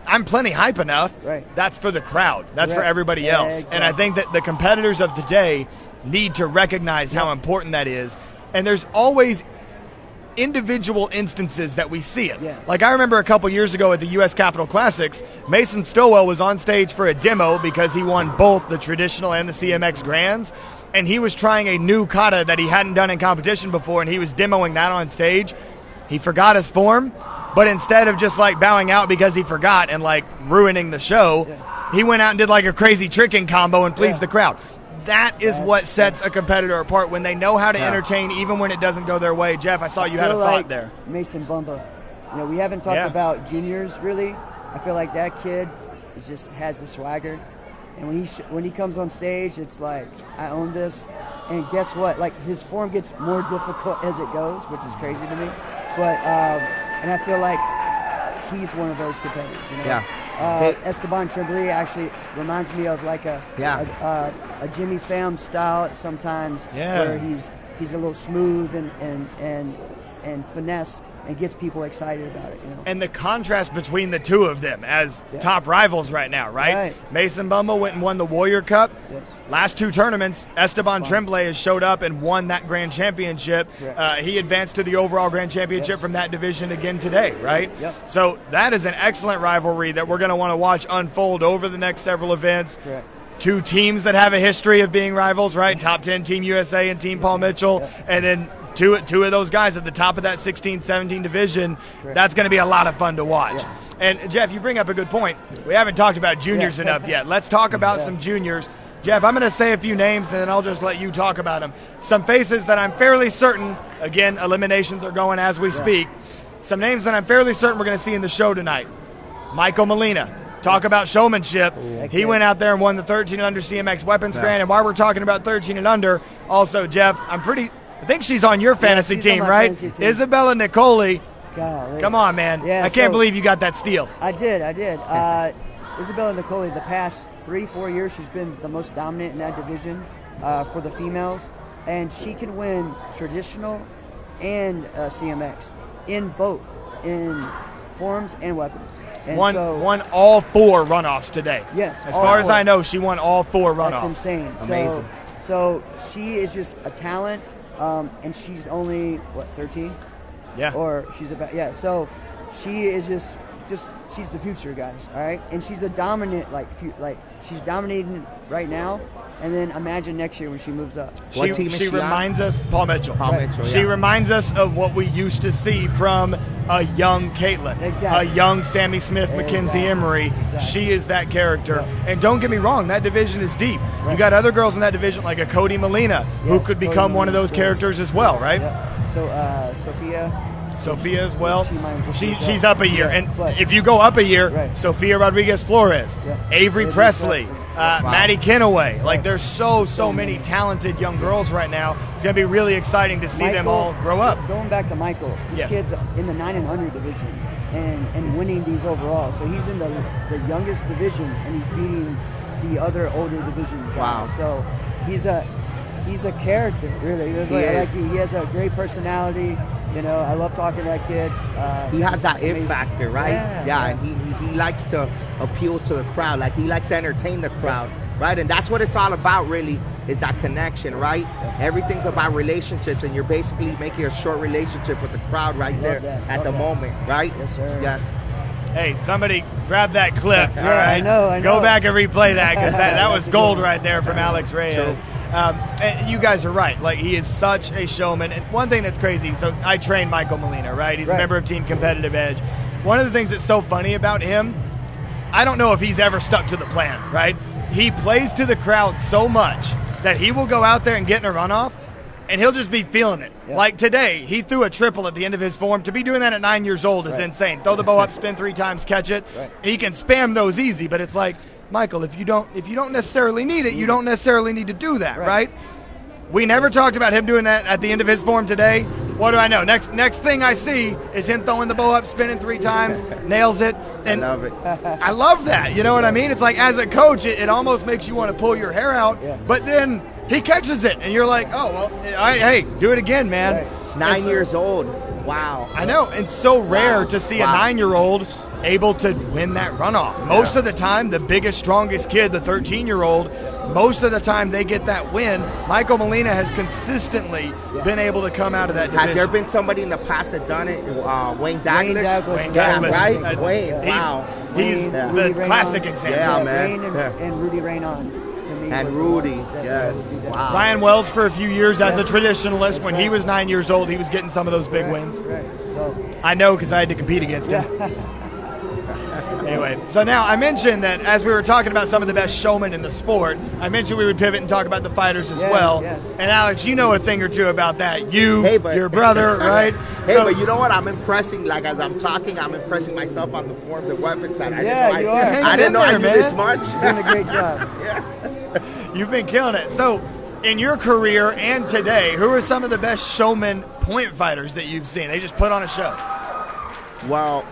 I'm plenty hype enough. Right. That's for the crowd. That's for Right. everybody Yeah, else. exactly. And I think that the competitors of today need to recognize how important that is. And there's always individual instances that we see it. Yes. Like I remember a couple years ago at the U.S. Capitol Classics, Mason Stowell was on stage for a demo because he won both the traditional and the CMX Grands. And he was trying a new kata that he hadn't done in competition before, and he was demoing that on stage. He forgot his form, but instead of just like bowing out because he forgot and like ruining the show, he went out and did like a crazy tricking combo and pleased the crowd. That is what sets a competitor apart, when they know how to entertain even when it doesn't go their way. Jeff, I saw you had a feel thought like there. Mason Bumba. We haven't talked about juniors really. I feel like that kid just has the swagger, and when he comes on stage, it's like, I own this. And guess what? Like, his form gets more difficult as it goes, which is crazy to me. But and I feel like he's one of those competitors. Esteban Tremblay actually reminds me of like a Jimmy Pham style sometimes, where he's a little smooth and finesse and gets people excited about it. And the contrast between the two of them as top rivals right now, right? Mason Bumba went and won the Warrior Cup. Yes. Last two tournaments, Esteban Tremblay has showed up and won that Grand Championship. He advanced to the overall Grand Championship from that division again today, right? Yep. So that is an excellent rivalry that we're going to want to watch unfold over the next several events. Correct. Two teams that have a history of being rivals, right? Top 10 Team USA and Team Paul Mitchell, and then two of those guys at the top of that 16-17 division. Correct. That's going to be a lot of fun to watch. And Jeff, you bring up a good point. We haven't talked about juniors enough yet. Let's talk about some juniors. Jeff, I'm going to say a few names, and then I'll just let you talk about them. Some faces that I'm fairly certain, again, eliminations are going as we speak. Some names that I'm fairly certain we're going to see in the show tonight. Michael Molina. Talk about showmanship. He went out there and won the 13 and under CMX Weapons Grand. And while we're talking about 13 and under, also, Jeff, I think she's on your fantasy she's team, on my right? fantasy team. Isabella Nicoli. Golly. Come on, man. Yeah, I can't believe you got that steal. I did. Isabella Nicoli, the past 3-4 years, she's been the most dominant in that division for the females. And she can win traditional and CMX in both, in forms and weapons. And Won all 4 runoffs today. Yes. As far as I know, she won all 4 runoffs. That's insane. Amazing. So she is just a talent, and she's only, 13? Yeah. Or she's about, so she is just she's the future, guys, all right? And she's a dominant, she's dominating right now, and then imagine next year when she moves up. What team is She she reminds us, Paul Mitchell. Mitchell, She reminds us of what we used to see from a young Caitlin, Exactly. a young Sammy Smith, Mackenzie Emery. She is that character. And don't get me wrong, that division is deep. You got other girls in that division like a Cody Molina, who could become one of those characters as well, right? So Sophia. Sophia as well. She's She's up a year. And but- if you go up a year, Right. Sophia Rodriguez-Flores, Avery Presley, Wow. Maddie Kenaway. Like, there's so many talented young girls right now. It's going to be really exciting to see them all grow up. Going back to Michael, this Yes. kid's in the 9 and under division and winning these overall. So he's in the youngest division, and he's beating the other older division guys. Wow. So he's a character, really. He has a great personality. You know, I love talking to that kid. He has he's that it amazing. factor, right? Yeah. And he likes to appeal to the crowd. Like, he likes to entertain the crowd, right? And that's what it's all about, really, is that connection, right? Everything's about relationships, and you're basically making a short relationship with the crowd right there at the moment, right? Yes, sir. Yes. Hey, somebody grab that clip. All right, I know. Go back and replay that, because that was gold right there from Alex Reyes. And you guys are right. Like, he is such a showman. And one thing that's crazy, so I trained Michael Molina, right? He's a member of Team Competitive Edge. One of the things that's so funny about him, I don't know if he's ever stuck to the plan, right? He plays to the crowd so much that he will go out there and get in a runoff, and he'll just be feeling it. Yeah. Like today, he threw a triple at the end of his form. To be doing that at 9 years old is insane. Throw the bow up, spin 3 times, catch it. Right. He can spam those easy, but it's like, Michael, if you don't necessarily need it, you don't necessarily need to do that, right? We never talked about him doing that at the end of his form today. What do I know? Next thing I see is him throwing the bow up, spinning 3 times, nails it. And I love it. I love that. You know what I mean? It's like, as a coach, it almost makes you want to pull your hair out. Yeah. But then he catches it, and you're like, oh, well, hey, do it again, man. Right. 9 years old. Wow. I know. It's so rare to see a 9-year-old able to win that runoff. Most of the time, the biggest, strongest kid, the 13-year-old, most of the time they get that win. Michael Molina has consistently been able to come out of that division. Has there been somebody in the past that done it? Wayne Douglas? Wayne Yeah, Douglas. right? Wayne, wow. He's Wayne, the Rudy classic Raynon. example. Yeah, man. Wayne and Rudy Raynon. To me, And were the Rudy, ones that yes. would do that. Wow. Ryan Wells for a few years as a Yes. traditionalist. That's When he right. was 9 years old, he was getting some of those big wins. Right. So, I know, because I had to compete against him. Anyway, so now I mentioned that as we were talking about some of the best showmen in the sport, I mentioned we would pivot and talk about the fighters as well. Yes. And Alex, you know a thing or two about that. You, Hey, but- your brother, right? Hey, but you know what? I'm impressing, like, as I'm talking, I'm impressing myself on the forms and weapons that I Yeah, didn't know. you are. I didn't know I Hang knew in there, this much. doing a great job. You've been killing it. So, in your career and today, who are some of the best showman point fighters that you've seen? They just put on a show. Well,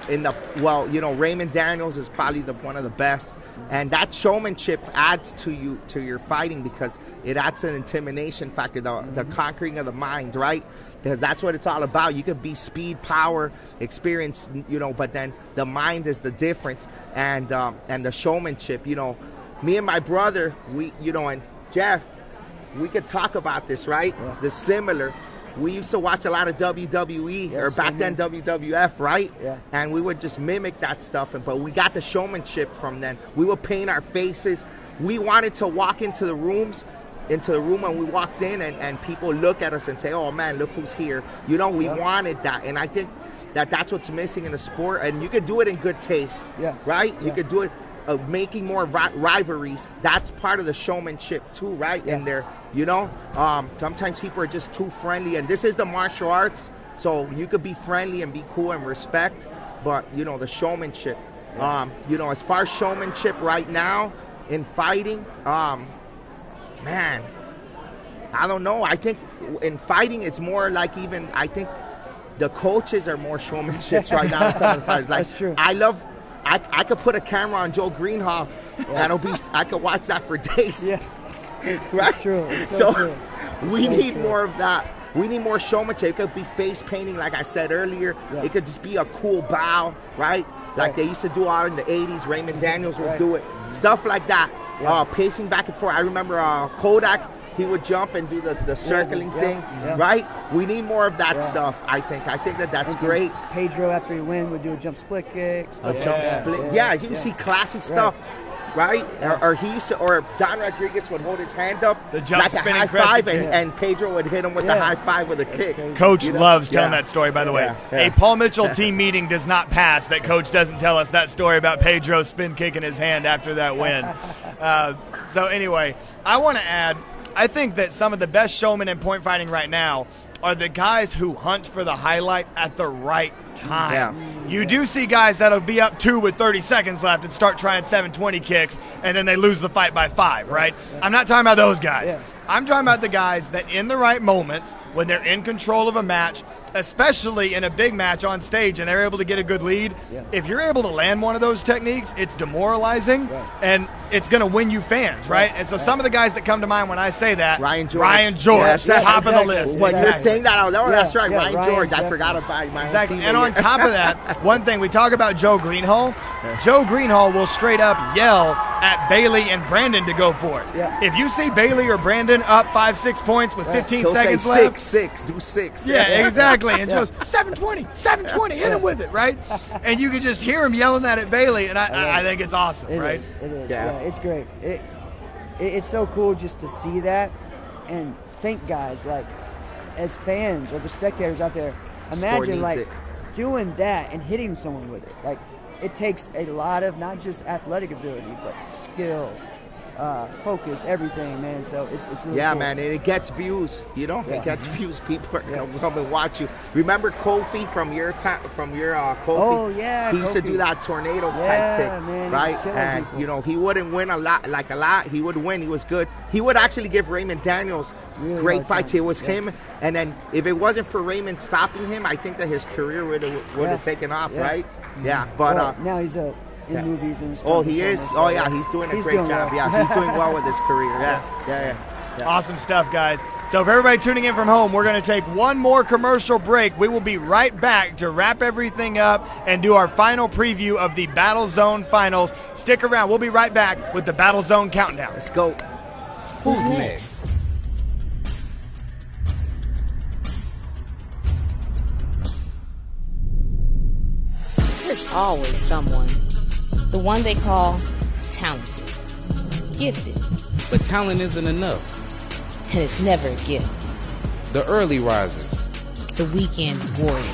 Raymond Daniels is probably one of the best, and that showmanship adds to your fighting, because it adds an intimidation factor, the conquering of the mind, right? Because that's what it's all about. You could be speed, power, experience, but then the mind is the difference, and the showmanship. Me and my brother, and Jeff, we could talk about this, right? Yeah. The similar. We used to watch a lot of WWE, Yes, or back then WWF, right? Yeah. And we would just mimic that stuff, but we got the showmanship from then. We would paint our faces. We wanted to walk into the room when we walked in, and people look at us and say, oh man, look who's here. We wanted that, and I think that's what's missing in the sport. And you could do it in good taste, right? You could do it making more rivalries. That's part of the showmanship too, right? And there, sometimes people are just too friendly, and this is the martial arts, so you could be friendly and be cool and respect, but the showmanship. As far as showmanship right now in fighting, man, I don't know. I think in fighting it's more like, I think the coaches are more showmanships right now than some of the fighters. Like, That's true. I could put a camera on Joe Greenhall, and I could watch that for days. Yeah. Right? It's true. It's so true. We need more of that. We need more showmanship. It could be face painting, like I said earlier. Yeah. It could just be a cool bow, right? Like they used to do out in the 80s. Raymond Daniels would do it. Stuff like that. Yeah. Pacing back and forth. I remember Kodak, he would jump and do the circling thing, right? We need more of that stuff, I think. I think that's great. Pedro, after he win, would do a jump split kick. A jump split. Yeah, you see classy stuff. Right? Or he used to, or Don Rodriguez would hold his hand up The jump like a spinning high five, crescent and Pedro would hit him with the high five with a kick. Coach loves telling that story, by the way. Yeah. A Paul Mitchell team meeting does not pass that Coach doesn't tell us that story about Pedro spin kicking his hand after that win. So anyway, I want to add, I think that some of the best showmen in point fighting right now are the guys who hunt for the highlight at the right time. Yeah. You do see guys that'll be up 2 with 30 seconds left and start trying 720 kicks, and then they lose the fight by 5, right? I'm not talking about those guys. Yeah. I'm talking about the guys that in the right moments, when they're in control of a match, especially in a big match on stage and they're able to get a good lead, if you're able to land one of those techniques, it's demoralizing and it's going to win you fans, right? And so some of the guys that come to mind when I say that, Ryan George, top of the list. When you're saying that, that's right, Ryan George. I definitely. forgot about my Exactly. And on top of that, one thing, we talk about Joe Greenhall. Joe Greenhall will straight up yell at Bailey and Brandon to go for it. Yeah. If you see Bailey or Brandon up 5-6 points with 15 He'll seconds say left. 6, do 6. Yeah, exactly. And Joe's 720, hit him with it, right? And you can just hear him yelling that at Bailey, and I think it's awesome, right? It is. Yeah, it's great. It's so cool just to see that and think, guys, like, as fans or the spectators out there, imagine, like, doing that and hitting someone with it. Like, it takes a lot of not just athletic ability, but skill, focus, everything, man. So it's really cool. Man, and it gets views. It gets views. People are gonna come and watch you. Remember Kofi from your time, Kofi? Oh yeah, he used to do that tornado type thing, man, right? And people. He wouldn't win a lot. He would win. He was good. He would actually give Raymond Daniels great fights. It was him, and then if it wasn't for Raymond stopping him, I think that his career would have taken off, right? Yeah, but now he's in movies and stuff. Oh, he is. So, he's doing a great job. Well. Yeah, he's doing well with his career. Yes. Yeah. Awesome stuff, guys. So for everybody tuning in from home, we're going to take one more commercial break. We will be right back to wrap everything up and do our final preview of the Battle Zone Finals. Stick around. We'll be right back with the Battle Zone Countdown. Let's go. Who's next? There's always someone. The one they call talented, gifted. But talent isn't enough. And it's never a gift. The early risers. The weekend warrior.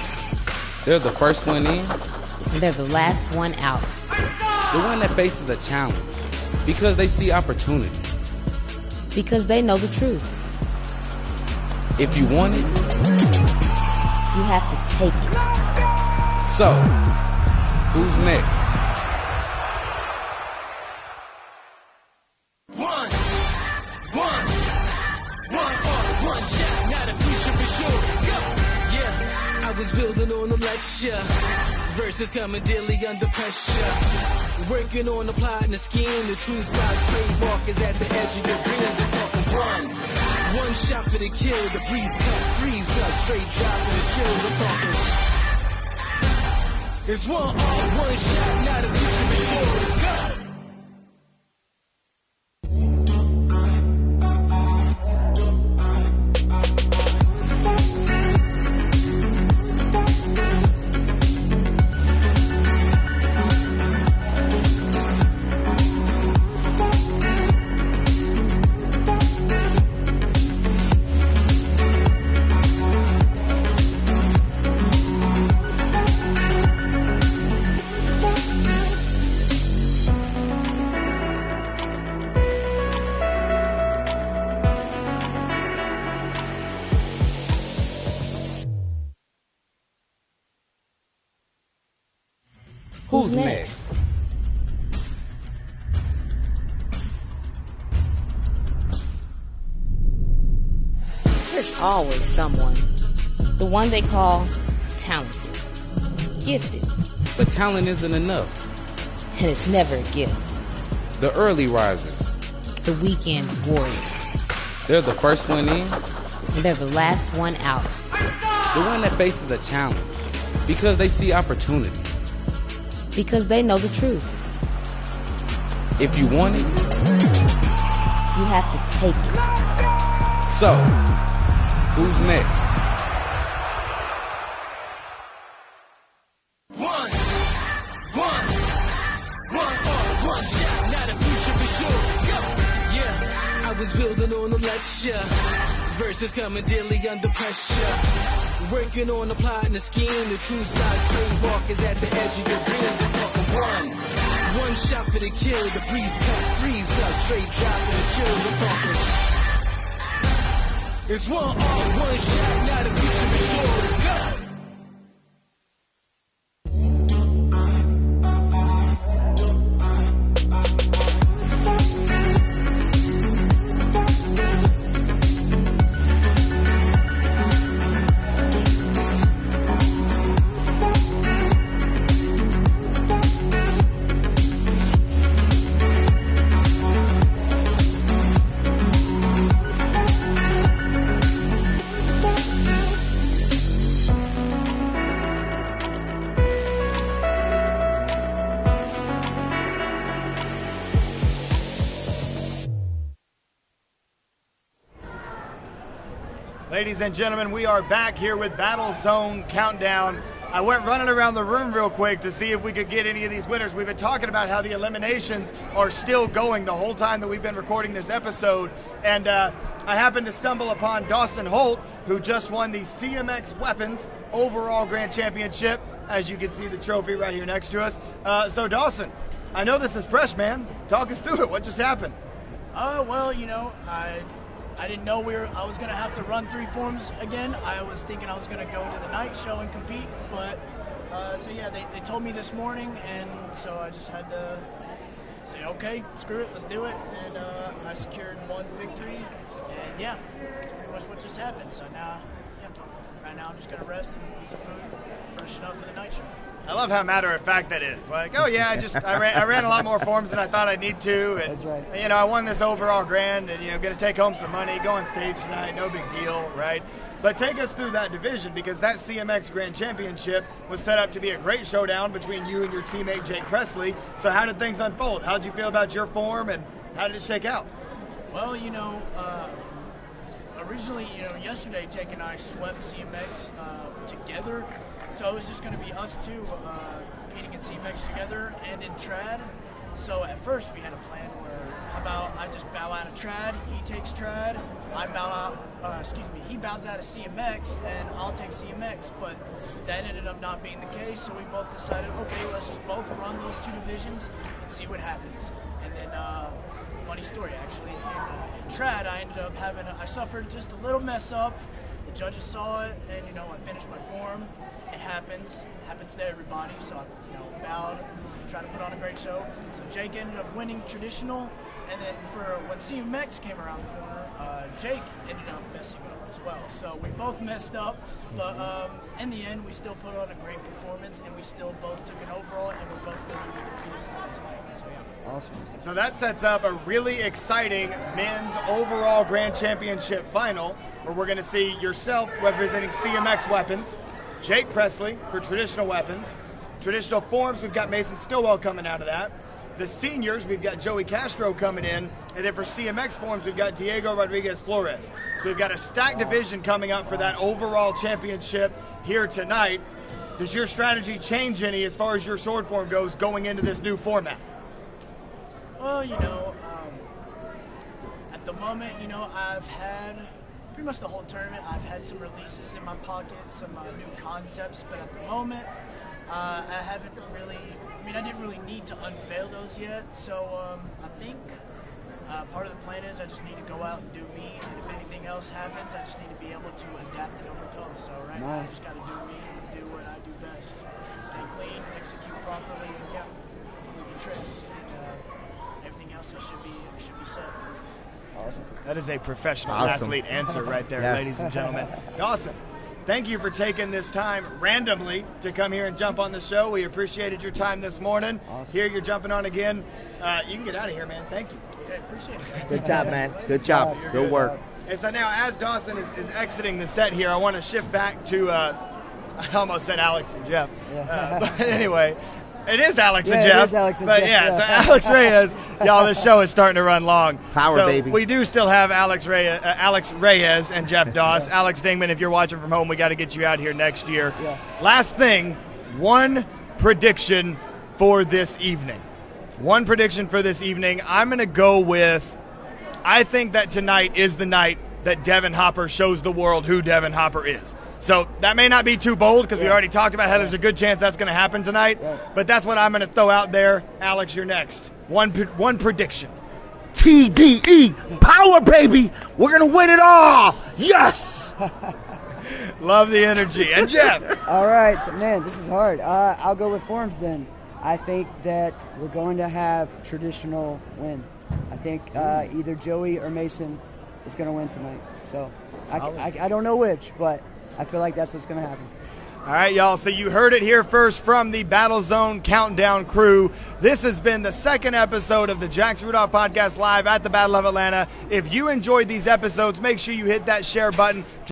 They're the first one in. And they're the last one out. The one that faces a challenge. Because they see opportunity. Because they know the truth. If you want it, you have to take it. So, who's next? One shot, not a future for sure. Let's go. Yeah, I was building on a lecture. Verses coming daily under pressure. Working on the plot and the scheme. The true style trademark is at the edge of your dreams. I'm talking one shot for the kill. The breeze cut, freeze up, straight dropping the kills. I'm talking. It's one shot, not a future for sure. Let's go. Who's next? There's always someone. The one they call talented, gifted. But talent isn't enough. And it's never a gift. The early risers. The weekend warrior. They're the first one in. And they're the last one out. The one that faces a challenge. Because they see opportunity. Because they know the truth. If you want it, you have to take it. So, who's next? One shot, not a future for sure. Let's go. Yeah, I was building on a lecture. Verses coming daily under pressure. Working on the plot and the scheme. The true style trademark is at the edge of your dreams. I'm talking one shot for the kill. The breeze cut, freeze up, straight dropping the kills. I'm talking. It's one all, one shot, now the future is yours. Go! Ladies and gentlemen, we are back here with Battle Zone Countdown. I went running around the room real quick to see if we could get any of these winners. We've been talking about how the eliminations are still going the whole time that we've been recording this episode. And I happened to stumble upon Dawson Holt, who just won the CMX Weapons Overall Grand Championship. As you can see the trophy right here next to us. So Dawson, I know this is fresh, man. Talk us through it. What just happened? Well, you know, I didn't know I was going to have to run 3 forms again. I was thinking I was going to go to the night show and compete, but so yeah, they told me this morning, and so I just had to say, okay, screw it, let's do it, and I secured 1 victory, and yeah, that's pretty much what just happened. So now, yeah, right now I'm just going to rest and eat some food, freshen up for the night show. I love how matter-of-fact that is. Like, oh yeah, I ran a lot more forms than I thought I'd need to, and That's right. you know, I won this overall grand, and going to take home some money, go on stage tonight, no big deal, right? But take us through that division, because that CMX Grand Championship was set up to be a great showdown between you and your teammate Jake Presley. So how did things unfold? How did you feel about your form, and how did it shake out? Well, you know, originally, you know, yesterday Jake and I swept CMX together. So it was just going to be us two competing in CMX together and in trad. So at first we had a plan where, how about I just bow out of trad, he takes trad, he bows out of CMX, and I'll take CMX. But that ended up not being the case, so we both decided, okay, let's just both run those 2 divisions and see what happens. And then, funny story actually, in trad I suffered just a little mess up. The judges saw it, and you know, I finished my form. It happens to everybody. So I bowed, tried to put on a great show. So Jake ended up winning traditional, and then for when CMX came around the corner, Jake ended up messing up as well. So we both messed up, but in the end, we still put on a great performance, and we still both took an overall, and we're both going to be competing for it tonight. So yeah. Awesome. So that sets up a really exciting men's overall grand championship final, where we're going to see yourself representing CMX Weapons, Jake Presley for traditional weapons. Traditional forms, we've got Mason Stillwell coming out of that. The seniors, we've got Joey Castro coming in. And then for CMX forms, we've got Diego Rodriguez Flores. So we've got a stacked division coming up for that overall championship here tonight. Does your strategy change any as far as your sword form goes going into this new format? Well, you know, at the moment, you know, I've had pretty much the whole tournament. I've had some releases in my pocket, some new concepts, but at the moment, I haven't really, I didn't really need to unveil those yet. So I think part of the plan is I just need to go out and do me, and if anything else happens, I just need to be able to adapt and overcome. So right now, I just got to do me and do what I do best. Stay clean, execute properly, and yeah, complete the tricks. And everything else should be set. Awesome. That is a professional Awesome. athlete answer right there, Yes. ladies and gentlemen. Dawson, thank you for taking this time randomly to come here and jump on the show. We appreciated your time this morning. Awesome. Here you're jumping on again. You can get out of here, man. Thank you. Okay, appreciate it. Good job, man. Good job. Good work. And so now, as Dawson is exiting the set here, I want to shift back to, I almost said Alex and Jeff. But anyway, it is Alex and Jeff. It is Alex and but Jeff, yeah, so Alex Reyes, y'all, this show is starting to run long. Power, so baby. We do still have Alex Reyes and Jeff Doss. Alex Dingman, if you're watching from home, we got to get you out here next year. Yeah. Last thing, one prediction for this evening. One prediction for this evening. I'm going to go with, I think that tonight is the night that Devin Hopper shows the world who Devin Hopper is. So that may not be too bold because we already talked about how there's a good chance that's going to happen tonight. But that's what I'm going to throw out there. Alex, you're next. One prediction. TDE. Power, baby. We're going to win it all. Yes. Love the energy. And Jeff. All right, so man, this is hard. I'll go with forms then. I think that we're going to have traditional win. I think either Joey or Mason is going to win tonight. So I don't know which, but I feel like that's what's going to happen. All right, y'all. So you heard it here first from the Battle Zone Countdown crew. This has been the second episode of the Jax Rudolph Podcast live at the Battle of Atlanta. If you enjoyed these episodes, make sure you hit that share button.